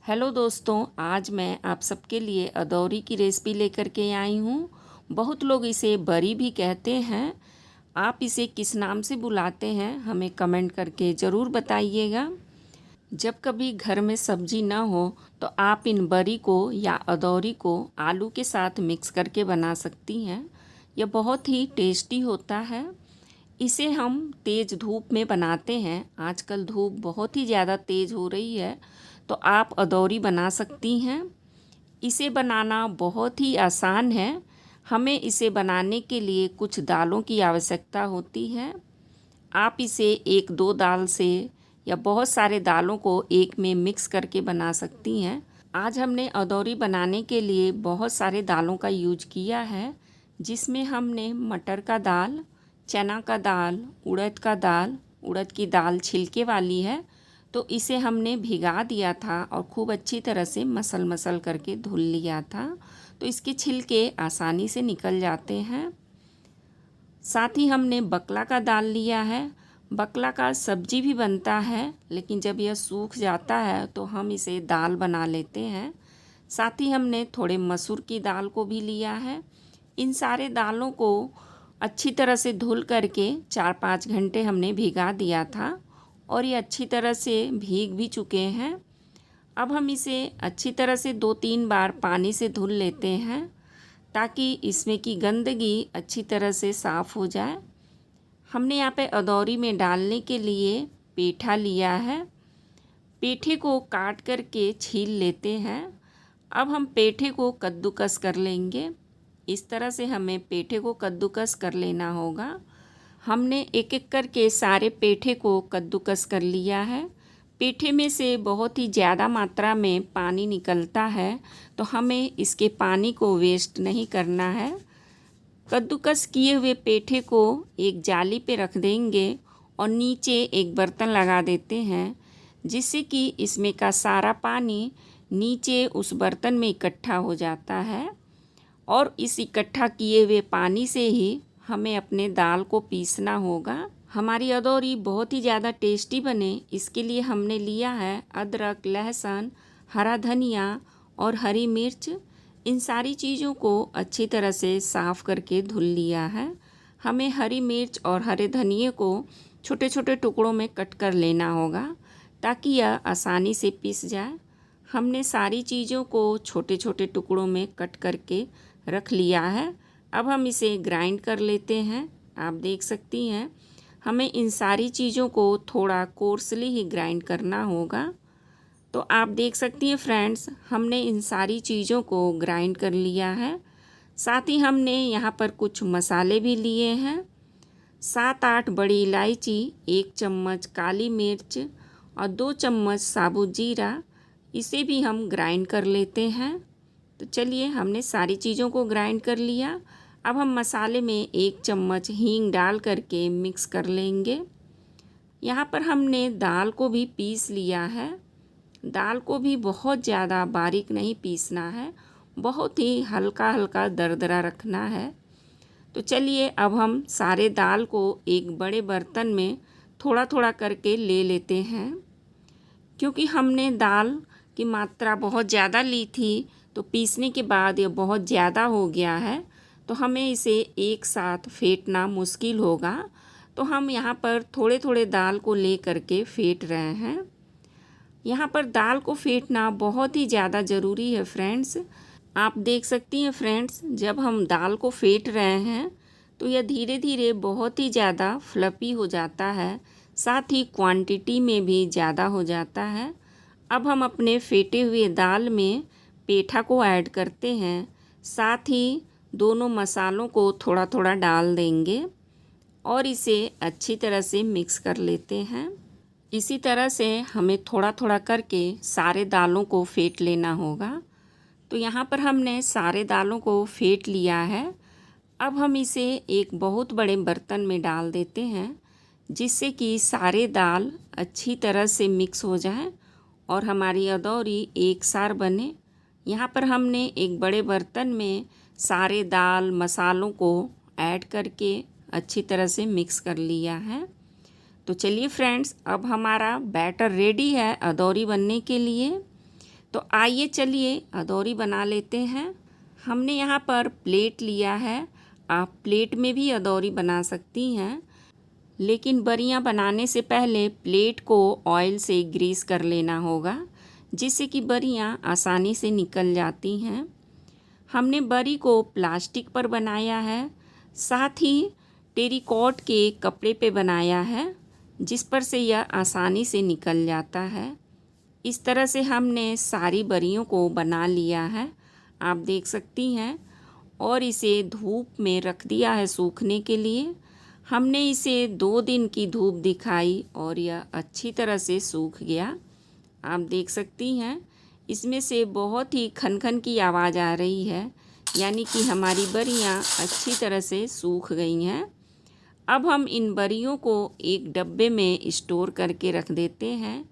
Hello दोस्तों, आज मैं आप सबके लिए अदौरी की रेसिपी लेकर के आई हूँ। बहुत लोग इसे बरी भी कहते हैं। आप इसे किस नाम से बुलाते हैं हमें कमेंट करके ज़रूर बताइएगा। जब कभी घर में सब्जी ना हो तो आप इन बरी को या अदौरी को आलू के साथ मिक्स करके बना सकती हैं। यह बहुत ही टेस्टी होता है। इसे हम तेज़ धूप में बनाते हैं। आजकल धूप बहुत ही ज़्यादा तेज़ हो रही है, तो आप अदौरी बना सकती हैं। इसे बनाना बहुत ही आसान है। हमें इसे बनाने के लिए कुछ दालों की आवश्यकता होती है। आप इसे एक दो दाल से या बहुत सारे दालों को एक में मिक्स करके बना सकती हैं। आज हमने अदौरी बनाने के लिए बहुत सारे दालों का यूज किया है, जिसमें हमने मटर का दाल, चना का दाल, उड़द की दाल छिलके वाली है, तो इसे हमने भिगा दिया था और खूब अच्छी तरह से मसल करके धुल लिया था, तो इसके छिलके आसानी से निकल जाते हैं। साथ ही हमने बकला का दाल लिया है। बकला का सब्जी भी बनता है, लेकिन जब यह सूख जाता है तो हम इसे दाल बना लेते हैं। साथ ही हमने थोड़े मसूर की दाल को भी लिया है। इन सारे दालों को अच्छी तरह से धुल करके 4-5 घंटे हमने भिगा दिया था और ये अच्छी तरह से भीग भी चुके हैं। अब हम इसे अच्छी तरह से 2-3 बार पानी से धुल लेते हैं, ताकि इसमें की गंदगी अच्छी तरह से साफ़ हो जाए। हमने यहाँ पे अदौरी में डालने के लिए पेठा लिया है। पेठे को काट करके छील लेते हैं। अब हम पेठे को कद्दूकस कर लेंगे। इस तरह से हमें पेठे को कद्दूकस कर लेना होगा। हमने एक एक करके सारे पेठे को कद्दूकस कर लिया है। पेठे में से बहुत ही ज़्यादा मात्रा में पानी निकलता है, तो हमें इसके पानी को वेस्ट नहीं करना है। कद्दूकस किए हुए पेठे को एक जाली पे रख देंगे और नीचे एक बर्तन लगा देते हैं, जिससे कि इसमें का सारा पानी नीचे उस बर्तन में इकट्ठा हो जाता है। और इस इकट्ठा किए हुए पानी से ही हमें अपने दाल को पीसना होगा। हमारी अदौरी बहुत ही ज़्यादा टेस्टी बने, इसके लिए हमने लिया है अदरक, लहसुन, हरा धनिया और हरी मिर्च। इन सारी चीज़ों को अच्छी तरह से साफ़ करके धुल लिया है। हमें हरी मिर्च और हरे धनिए को छोटे छोटे टुकड़ों में कट कर लेना होगा, ताकि यह आसानी से पिस जाए। हमने सारी चीज़ों को छोटे छोटे टुकड़ों में कट करके रख लिया है। अब हम इसे ग्राइंड कर लेते हैं। आप देख सकती हैं, हमें इन सारी चीज़ों को थोड़ा कोर्सली ही ग्राइंड करना होगा। तो आप देख सकती हैं फ्रेंड्स, हमने इन सारी चीज़ों को ग्राइंड कर लिया है। साथ ही हमने यहाँ पर कुछ मसाले भी लिए हैं। 7-8 बड़ी इलायची, 1 चम्मच काली मिर्च और 2 चम्मच साबुत जीरा, इसे भी हम ग्राइंड कर लेते हैं। तो चलिए, हमने सारी चीज़ों को ग्राइंड कर लिया। अब हम मसाले में 1 चम्मच हींग डाल करके मिक्स कर लेंगे। यहाँ पर हमने दाल को भी पीस लिया है। दाल को भी बहुत ज़्यादा बारीक नहीं पीसना है, बहुत ही हल्का हल्का दरदरा रखना है। तो चलिए, अब हम सारे दाल को एक बड़े बर्तन में थोड़ा थोड़ा करके ले लेते हैं। क्योंकि हमने दाल की मात्रा बहुत ज़्यादा ली थी, तो पीसने के बाद ये बहुत ज़्यादा हो गया है, तो हमें इसे एक साथ फेंटना मुश्किल होगा। तो हम यहाँ पर थोड़े थोड़े दाल को ले करके फेंट रहे हैं। यहाँ पर दाल को फेंटना बहुत ही ज़्यादा ज़रूरी है फ्रेंड्स। आप देख सकती हैं फ्रेंड्स, जब हम दाल को फेंट रहे हैं तो यह धीरे धीरे बहुत ही ज़्यादा फ्लफ़ी हो जाता है, साथ ही क्वांटिटी में भी ज़्यादा हो जाता है। अब हम अपने फेंटे हुए दाल में पेठा को ऐड करते हैं। साथ ही दोनों मसालों को थोड़ा थोड़ा डाल देंगे और इसे अच्छी तरह से मिक्स कर लेते हैं। इसी तरह से हमें थोड़ा थोड़ा करके सारे दालों को फेंट लेना होगा। तो यहाँ पर हमने सारे दालों को फेंट लिया है। अब हम इसे एक बहुत बड़े बर्तन में डाल देते हैं, जिससे कि सारे दाल अच्छी तरह से मिक्स हो जाए और हमारी अदौरी एक सार बने। यहाँ पर हमने एक बड़े बर्तन में सारे दाल मसालों को ऐड करके अच्छी तरह से मिक्स कर लिया है। तो चलिए फ्रेंड्स, अब हमारा बैटर रेडी है अदौरी बनने के लिए। तो आइए चलिए अदौरी बना लेते हैं। हमने यहाँ पर प्लेट लिया है। आप प्लेट में भी अदौरी बना सकती हैं, लेकिन बरियां बनाने से पहले प्लेट को ऑयल से ग्रीस कर लेना होगा, जिससे कि बरियां आसानी से निकल जाती हैं। हमने बरी को प्लास्टिक पर बनाया है, साथ ही टेरिकॉट के कपड़े पे बनाया है, जिस पर से यह आसानी से निकल जाता है। इस तरह से हमने सारी बरियों को बना लिया है, आप देख सकती हैं। और इसे धूप में रख दिया है सूखने के लिए। हमने इसे 2 दिन की धूप दिखाई और यह अच्छी तरह से सूख गया। आप देख सकती हैं, इसमें से बहुत ही खनखन की आवाज़ आ रही है, यानी कि हमारी बरियां अच्छी तरह से सूख गई हैं। अब हम इन बरियों को एक डब्बे में स्टोर करके रख देते हैं,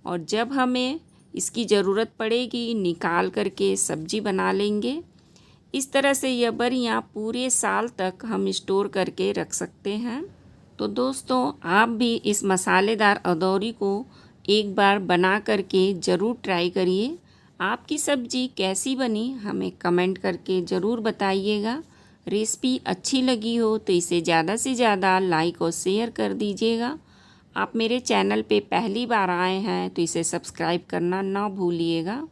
और जब हमें इसकी ज़रूरत पड़ेगी निकाल करके सब्जी बना लेंगे। इस तरह से यह बरियां पूरे साल तक हम स्टोर करके रख सकते हैं। तो दोस्तों, आप भी इस मसालेदार अदौरी को एक बार बना करके ज़रूर ट्राई करिए। आपकी सब्ज़ी कैसी बनी हमें कमेंट करके ज़रूर बताइएगा। रेसिपी अच्छी लगी हो तो इसे ज़्यादा से ज़्यादा लाइक और शेयर कर दीजिएगा। आप मेरे चैनल पे पहली बार आए हैं तो इसे सब्सक्राइब करना ना भूलिएगा।